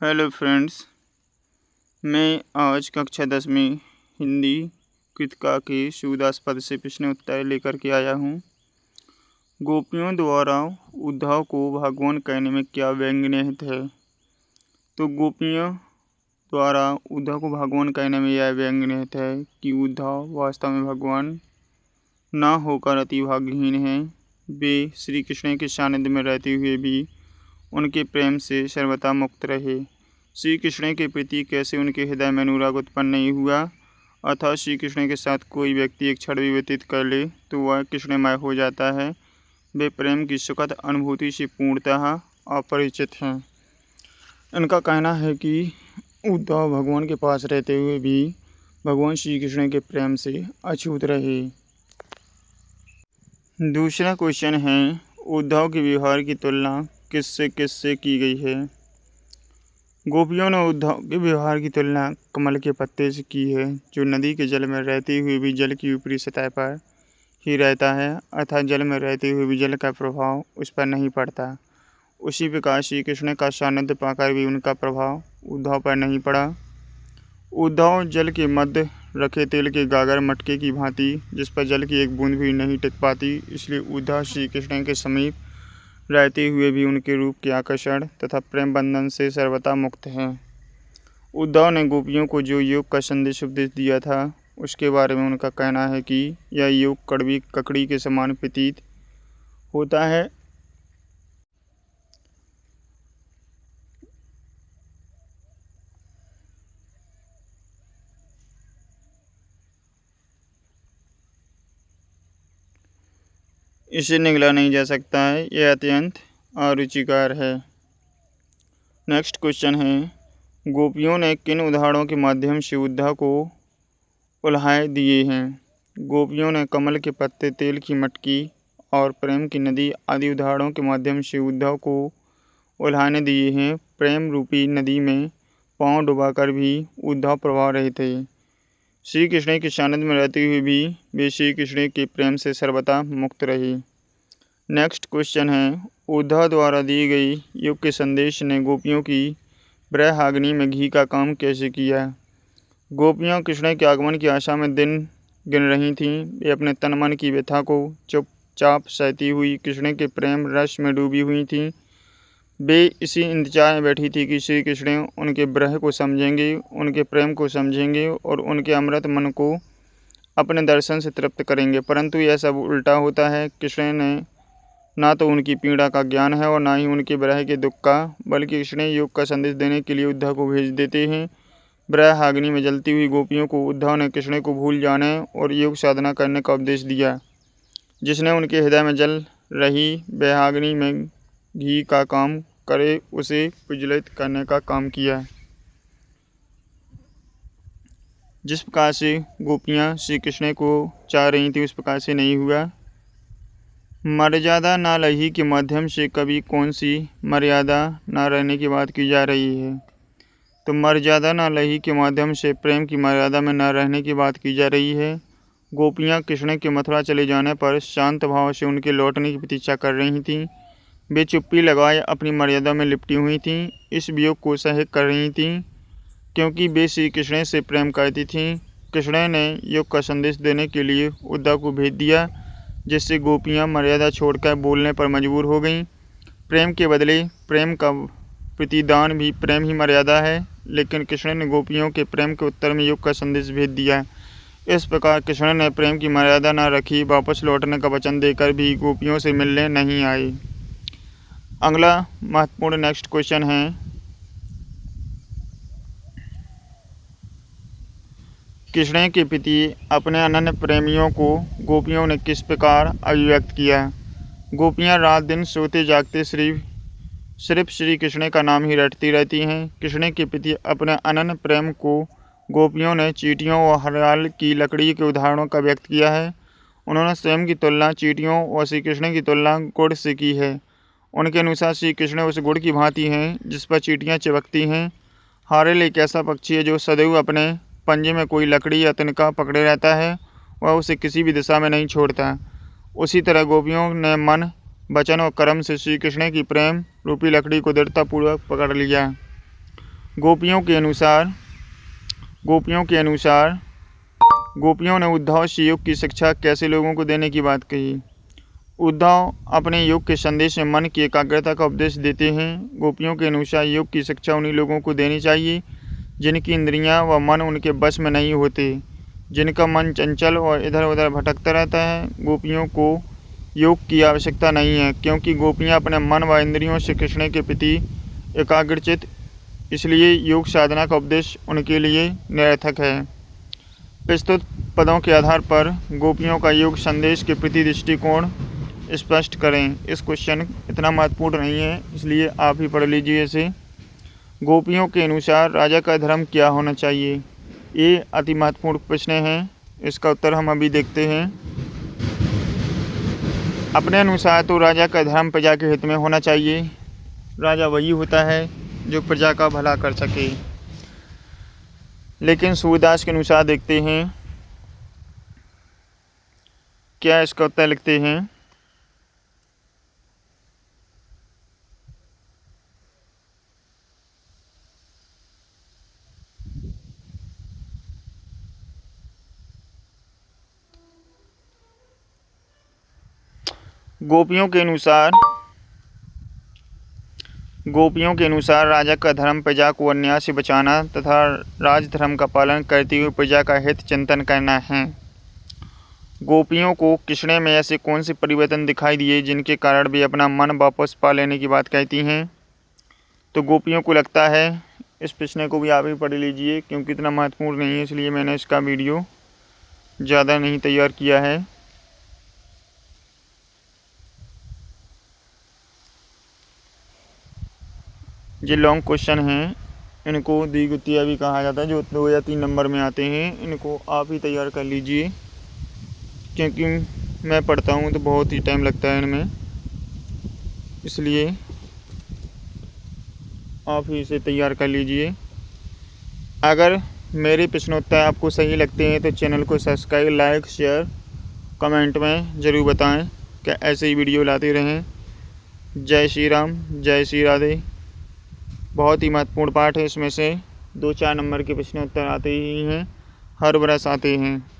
Hello friends, मैं आज कक्षा 10 में हिंदी कृतिका के सूदास्पद से प्रश्न उत्तर लेकर के आया हूँ। गोपियों द्वारा उद्धव को भगवान कहने में क्या व्यंग निहित है? तो गोपियों द्वारा उद्धव को भगवान कहने में यह व्यंग निहित है कि उद्धव वास्तव में भगवान ना होकर अति भाग्यहीन हैं। वे श्री कृष्ण के सानिध्य में रहते हुए भी उनके प्रेम से सर्वथा मुक्त रहे। श्री कृष्ण के प्रति कैसे उनके हृदय में अनुराग उत्पन्न नहीं हुआ, अतः श्री कृष्ण के साथ कोई व्यक्ति एक क्षण भी व्यतीत कर ले तो वह कृष्णमय हो जाता है। वे प्रेम की सुखद अनुभूति से पूर्णतः अपरिचित हैं। इनका कहना है कि उद्धव भगवान के पास रहते हुए भी भगवान श्री कृष्ण के प्रेम से अछूत रहे। दूसरा क्वेश्चन है, उद्धव के व्यवहार की तुलना किससे की गई है? गोपियों ने उद्धव के व्यवहार की तुलना कमल के पत्ते से की है, जो नदी के जल में रहते हुए भी जल की ऊपरी सतह पर ही रहता है, अर्थात जल में रहते हुए भी जल का प्रभाव उस पर नहीं पड़ता। उसी प्रकार श्री कृष्ण का सानिध्य पाकर भी उनका प्रभाव उद्धव पर नहीं पड़ा। उद्धव जल के मध्य रखे तेल के गागर मटके की भांति, जिस पर जल की एक बूंद भी नहीं टिक पाती, इसलिए उद्धव श्री कृष्ण के समीप रहते हुए भी उनके रूप के आकर्षण तथा प्रेम बंधन से सर्वथा मुक्त हैं। उद्धव ने गोपियों को जो योग का संदेश उपदेश दिया था, उसके बारे में उनका कहना है कि यह योग कड़वी ककड़ी के समान प्रतीत होता है। इसे निगला नहीं जा सकता है, यह अत्यंत अरुचिकर है। नेक्स्ट क्वेश्चन है, गोपियों ने किन उदाहरणों के माध्यम से उद्धव को उल्हाए दिए हैं? गोपियों ने कमल के पत्ते, तेल की मटकी और प्रेम की नदी आदि उदाहरणों के माध्यम से उद्धव को उल्हाने दिए हैं। प्रेम रूपी नदी में पांव डुबाकर भी उद्धव प्रवाह रहे थे। श्री कृष्ण के सानिध्य में रहते हुए भी वे श्री कृष्ण के प्रेम से सर्वथा मुक्त रहे। नेक्स्ट क्वेश्चन है, उद्धव द्वारा दी गई योग के संदेश ने गोपियों की ब्रह्माग्नि में घी का काम कैसे किया? गोपियाँ कृष्ण के आगमन की आशा में दिन गिन रही थीं। वे अपने तन मन की व्यथा को चुपचाप सहती हुई कृष्ण के प्रेम रस में डूबी हुई थीं। वे इसी इंतजार में बैठी थी कि श्री कृष्ण उनके ब्रह को समझेंगे, उनके प्रेम को समझेंगे और उनके अमृत मन को अपने दर्शन से तृप्त करेंगे। परंतु यह सब उल्टा होता है। कृष्ण ने ना तो उनकी पीड़ा का ज्ञान है और ना ही उनके ब्रह के दुख का, बल्कि कृष्ण योग का संदेश देने के लिए उद्धव को भेज देते हैं। ब्रह्माग्नि में जलती हुई गोपियों को उद्धव ने कृष्ण को भूल जाने और योग साधना करने का उपदेश दिया, जिसने उनके हृदय में जल रही ब्रह्माग्नि में घी का काम करे उसे प्रज्वलित करने का काम किया। जिस प्रकार से गोपियाँ श्री कृष्ण को चाह रही थी, उस प्रकार से नहीं हुआ। मर्यादा ना रही के माध्यम से कभी कौन सी मर्यादा ना रहने की बात की जा रही है? तो मर्यादा न रही के माध्यम से प्रेम की मर्यादा में न रहने की बात की जा रही है। गोपियाँ कृष्ण के मथुरा चले जाने पर शांत भाव से उनके लौटने की प्रतीक्षा कर रही थीं। वे चुप्पी लगाए अपनी मर्यादा में लिपटी हुई थीं। इस वियोग को सह कर रही थीं, क्योंकि वे श्री कृष्ण से प्रेम करती थीं। कृष्ण ने योग का संदेश देने के लिए उद्धव को भेज दिया, जिससे गोपियाँ मर्यादा छोड़कर बोलने पर मजबूर हो गईं। प्रेम के बदले प्रेम का प्रतिदान भी प्रेम ही मर्यादा है, लेकिन कृष्ण ने गोपियों के प्रेम के उत्तर में योग का संदेश भेज दिया। इस प्रकार कृष्ण ने प्रेम की मर्यादा न रखी, वापस लौटने का वचन देकर भी गोपियों से मिलने नहीं आए। अगला महत्वपूर्ण नेक्स्ट क्वेश्चन है, कृष्ण के प्रति अपने अनन्य प्रेमियों को गोपियों ने किस प्रकार अभिव्यक्त किया? गोपियाँ रात दिन सोते जागते सिर्फ श्री कृष्ण का नाम ही रटती रहती हैं। कृष्ण के प्रति अपने अनन्य प्रेम को गोपियों ने चींटियों और हरियाल की लकड़ी के उदाहरणों का व्यक्त किया है। उन्होंने स्वयं की तुलना चींटियों और श्री कृष्ण की तुलना गुड़ से की है। उनके अनुसार श्री कृष्ण उस गुड़ की भांति हैं जिस पर चींटियाँ चिपकती हैं। हारिल एक ऐसा पक्षी है जो सदैव अपने पंजे में कोई लकड़ी या तिनका पकड़े रहता है, वह उसे किसी भी दिशा में नहीं छोड़ता। उसी तरह गोपियों ने मन, वचन और कर्म से श्री कृष्ण की प्रेम रूपी लकड़ी को दृढ़तापूर्वक पकड़ लिया। गोपियों के अनुसार गोपियों ने उद्धव से योग की शिक्षा कैसे लोगों को देने की बात कही। उद्धव अपने योग के संदेश में मन की एकाग्रता का उपदेश देते हैं। गोपियों के अनुसार योग की शिक्षा उन्हीं लोगों को देनी चाहिए जिनकी इंद्रियां व मन उनके बस में नहीं होते, जिनका मन चंचल और इधर उधर भटकता रहता है। गोपियों को योग की आवश्यकता नहीं है क्योंकि गोपियां अपने मन व इंद्रियों से कृष्ण के प्रति एकाग्रचित, इसलिए योग साधना का उपदेश उनके लिए निरर्थक है। प्रस्तुत पदों के आधार पर गोपियों का योग संदेश के प्रति दृष्टिकोण स्पष्ट करें। इस क्वेश्चन इतना महत्वपूर्ण नहीं है, इसलिए आप ही पढ़ लीजिए इसे। गोपियों के अनुसार राजा का धर्म क्या होना चाहिए? ये अति महत्वपूर्ण प्रश्न है, इसका उत्तर हम अभी देखते हैं। अपने अनुसार तो राजा का धर्म प्रजा के हित में होना चाहिए। राजा वही होता है जो प्रजा का भला कर सके। लेकिन सूरदास के अनुसार देखते हैं क्या, इसका उत्तर लिखते हैं। गोपियों के अनुसार राजा का धर्म प्रजा को अन्याय से बचाना तथा राजधर्म का पालन करते हुए प्रजा का हित चिंतन करना है। गोपियों को कृष्ण में ऐसे कौन से परिवर्तन दिखाई दिए जिनके कारण वे अपना मन वापस पा लेने की बात कहती हैं? तो गोपियों को लगता है, इस प्रश्न को भी आप ही पढ़ लीजिए क्योंकि इतना महत्वपूर्ण नहीं है, इसलिए मैंने इसका वीडियो ज़्यादा नहीं तैयार किया है। ये लॉन्ग क्वेश्चन हैं, इनको द्विगुत्तीय भी कहा जाता है, जो 2 या 3 नंबर में आते हैं। इनको आप ही तैयार कर लीजिए क्योंकि मैं पढ़ता हूँ तो बहुत ही टाइम लगता है इनमें, इसलिए आप ही इसे तैयार कर लीजिए। अगर मेरे प्रश्नोत्तर आपको सही लगते हैं तो चैनल को सब्सक्राइब, लाइक, शेयर, कमेंट में ज़रूर बताएं कि ऐसे ही वीडियो लाते रहें। जय श्री राम, जय श्री राधे। बहुत ही महत्वपूर्ण पाठ है, इसमें से 2-4 नंबर के प्रश्नोत्तर आते ही हैं, हर बरस आते हैं।